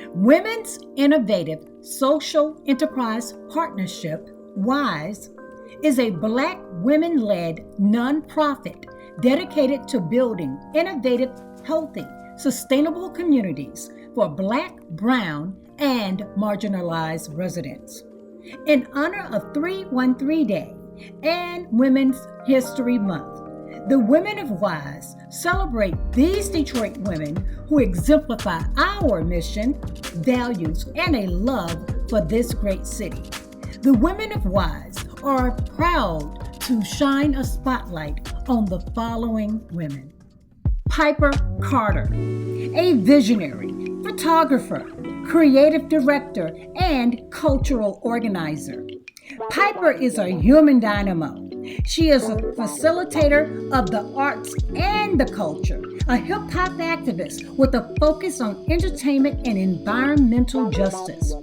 Women's Innovative Social Enterprise Partnership, WISE, is a Black women-led nonprofit dedicated to building innovative, healthy, sustainable communities for Black, Brown, and marginalized residents. In honor of 313 Day and Women's History Month, the Women of WISE celebrate these Detroit women who exemplify our mission, values, and a love for this great city. The Women of WISE are proud to shine a spotlight on the following women. Piper Carter, a visionary, photographer, creative director, and cultural organizer. Piper is a human dynamo. She is a facilitator of the arts and the culture, a hip-hop activist with a focus on entertainment and environmental justice.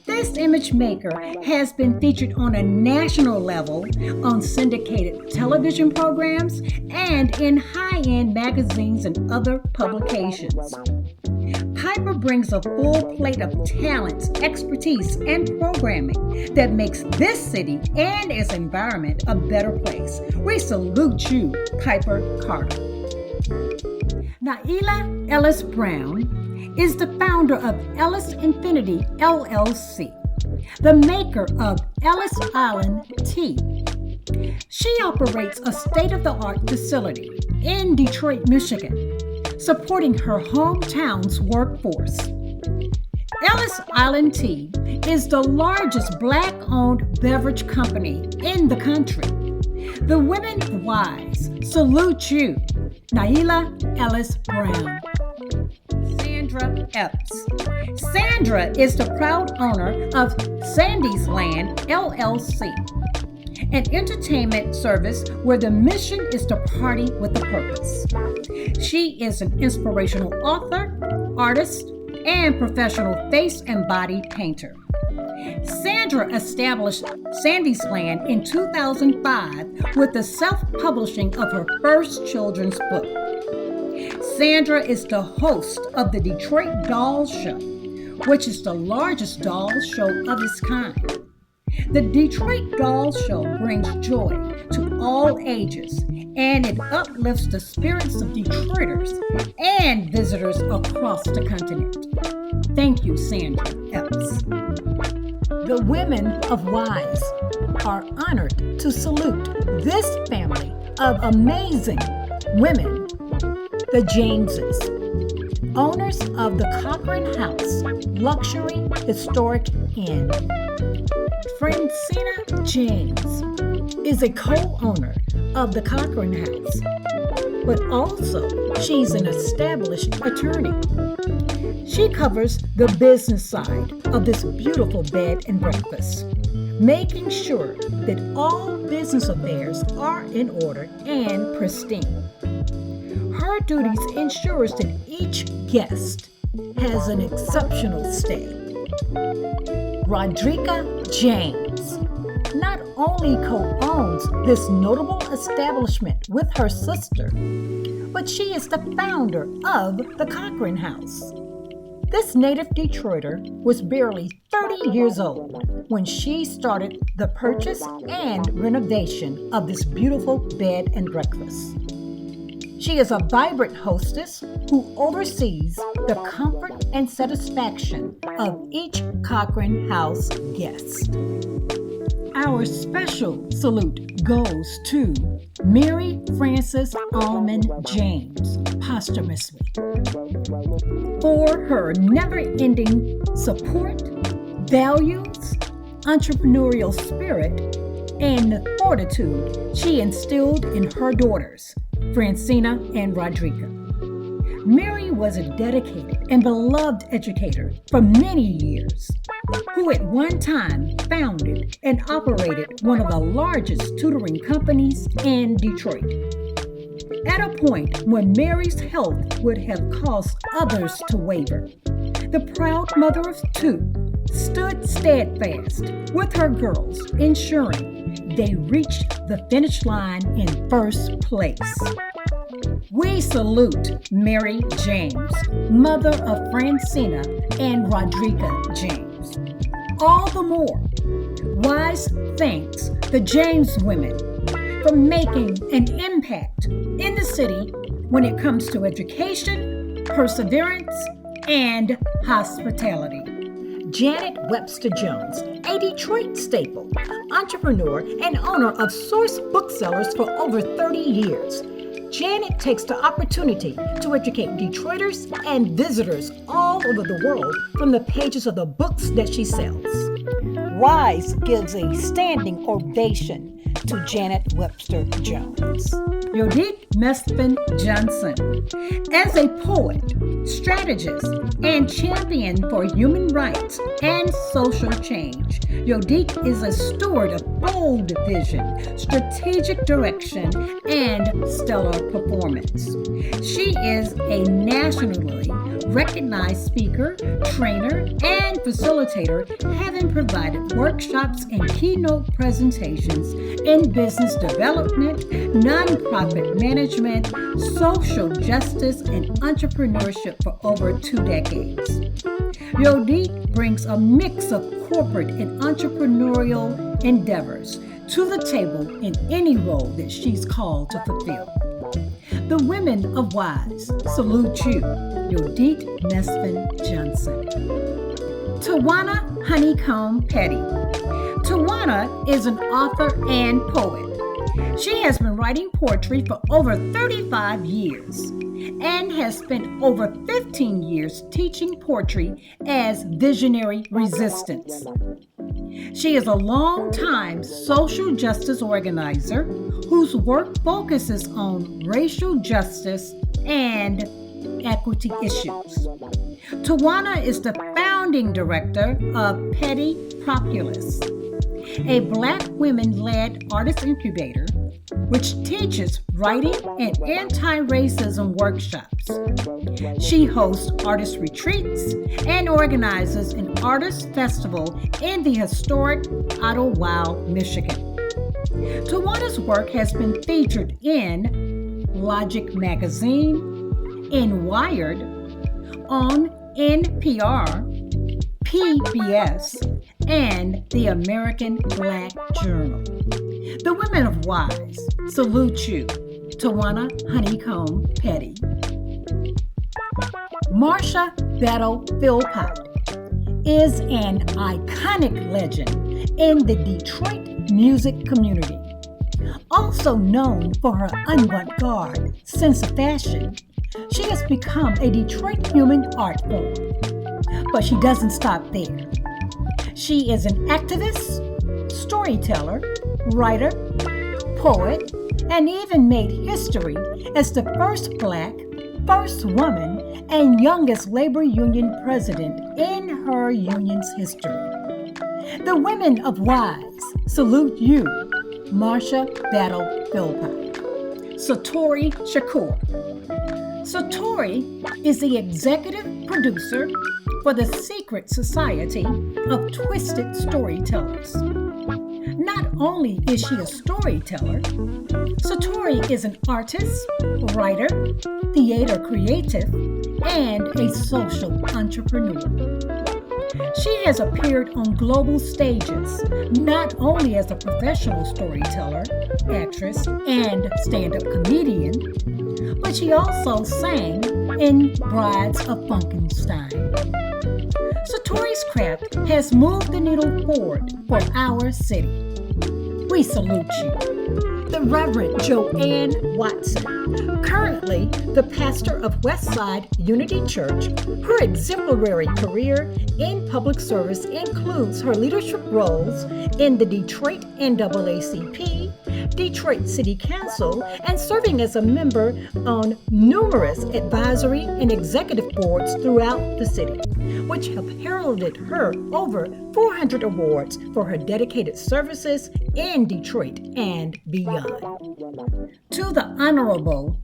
This image maker has been featured on a national level on syndicated television programs and in high-end magazines and other publications. Piper brings a full plate of talents, expertise, and programming that makes this city and its environment a better place. We salute you, Piper Carter. Naila Ellis Brown is the founder of Ellis Infinity LLC, the maker of Ellis Island Tea. She operates a state-of-the-art facility in Detroit, Michigan, supporting her hometown's workforce. Ellis Island Tea is the largest Black-owned beverage company in the country. The Women of WISE salute you, Naila Ellis Brown. Sandra Epps. Sandra is the proud owner of Sandy's Land LLC, an entertainment service where the mission is to party with a purpose. She is an inspirational author, artist, and professional face and body painter. Sandra established Sandy's Land in 2005 with the self-publishing of her first children's book. Sandra is the host of the Detroit Doll Show, which is the largest doll show of its kind. The Detroit Doll Show brings joy to all ages, and it uplifts the spirits of Detroiters and visitors across the continent. Thank you, Sandra Epps. The Women of WISE are honored to salute this family of amazing women, the Jameses, owners of the Cochrane House Luxury Historic Inn. Francina James is a co-owner of the Cochrane House, but also she's an established attorney. She covers the business side of this beautiful bed and breakfast, making sure that all business affairs are in order and pristine. Her duties ensures that each guest has an exceptional stay. Rodrika James not only co-owns this notable establishment with her sister, but she is the founder of the Cochrane House. This native Detroiter was barely 30 years old when she started the purchase and renovation of this beautiful bed and breakfast. She is a vibrant hostess who oversees the comfort and satisfaction of each Cochrane House guest. Our special salute goes to Mary Frances Allman James, posthumously, for her never-ending support, values, entrepreneurial spirit, and the fortitude she instilled in her daughters, Francina and Rodrika. Mary was a dedicated and beloved educator for many years, who at one time founded and operated one of the largest tutoring companies in Detroit. At a point when Mary's health would have caused others to waver, the proud mother of two stood steadfast with her girls, ensuring they reached the finish line in first place. We salute Mary James, mother of Francina and Rodrika James. All the more, W.I.S.E thanks the James women for making an impact in the city when it comes to education, perseverance, and hospitality. Janet Webster Jones, a Detroit staple, entrepreneur and owner of Source Booksellers for over 30 years. Janet takes the opportunity to educate Detroiters and visitors all over the world from the pages of the books that she sells. W.I.S.E gives a standing ovation to Janet Webster Jones. Judith Mesfin Johnson. As a poet, strategist, and champion for human rights and social change, Judith is a steward of bold vision, strategic direction, and stellar performance. She is a nationally recognized speaker, trainer, and facilitator, having provided workshops and keynote presentations in business development, nonprofit management, social justice, and entrepreneurship for over 2 decades. Judith brings a mix of corporate and entrepreneurial endeavors to the table in any role that she's called to fulfill. The women of W.I.S.E salute you, Judith Mesfin Johnson. TAWANA Honeycomb Petty. TAWANA is an author and poet. She has been writing poetry for over 35 years and has spent over 15 years teaching poetry as visionary resistance. She is a longtime social justice organizer whose work focuses on racial justice and equity issues. TAWANA is the founding director of Petty Populace, a Black women-led artist incubator which teaches writing and anti-racism workshops. She hosts artist retreats and organizes an artist festival in the historic Idlewild, Michigan. TAWANA's work has been featured in Logic Magazine, in Wired, on NPR, PBS, and the American Black Journal. The women of W.I.S.E salute you, TAWANA Honeycomb Petty. Marsha Battle Philpott is an iconic legend in the Detroit music community. Also known for her avant-garde sense of fashion, she has become a Detroit human art form. But she doesn't stop there. She is an activist, storyteller, writer, poet, and even made history as the first Black, first woman, and youngest labor union president in her union's history. The women of W.I.S.E salute you, Marsha Battle Philpott. SATORI SHAKOOR. SATORI is the executive producer for the Secret Society of Twisted Storytellers. Not only is she a storyteller, SATORI is an artist, writer, theater creative, and a social entrepreneur. She has appeared on global stages, not only as a professional storyteller, actress, and stand-up comedian, but she also sang in Brides of Frankenstein. SATORI's craft has moved the needle forward for our city. We salute you. The Reverend Joanne Watson, currently the pastor of Westside Unity Church. Her exemplary career in public service includes her leadership roles in the Detroit NAACP, Detroit City Council, and serving as a member on numerous advisory and executive boards throughout the city, which have heralded her over 400 awards for her dedicated services in Detroit and beyond. To the Honorable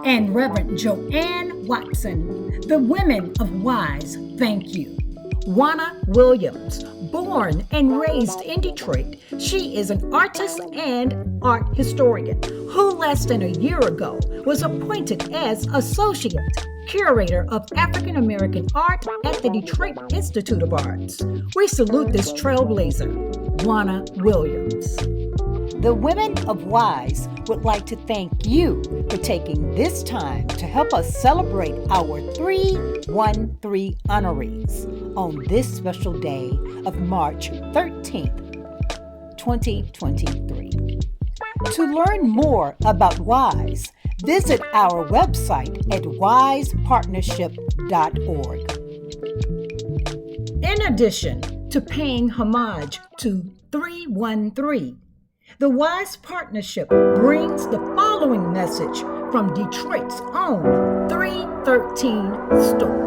and Reverend Joanne Watson, the women of W.I.S.E thank you. Juana Williams, born and raised in Detroit, she is an artist and art historian who less than a year ago was appointed as Associate Curator of African American Art at the Detroit Institute of Arts. We salute this trailblazer, Juana Williams. The women of W.I.S.E would like to thank you for taking this time to help us celebrate our 313 honorees on this special day of March 13th, 2023. To learn more about W.I.S.E, visit our website at wisepartnership.org. In addition to paying homage to 313, the W.I.S.E Partnership brings the following message from Detroit's own 313 store.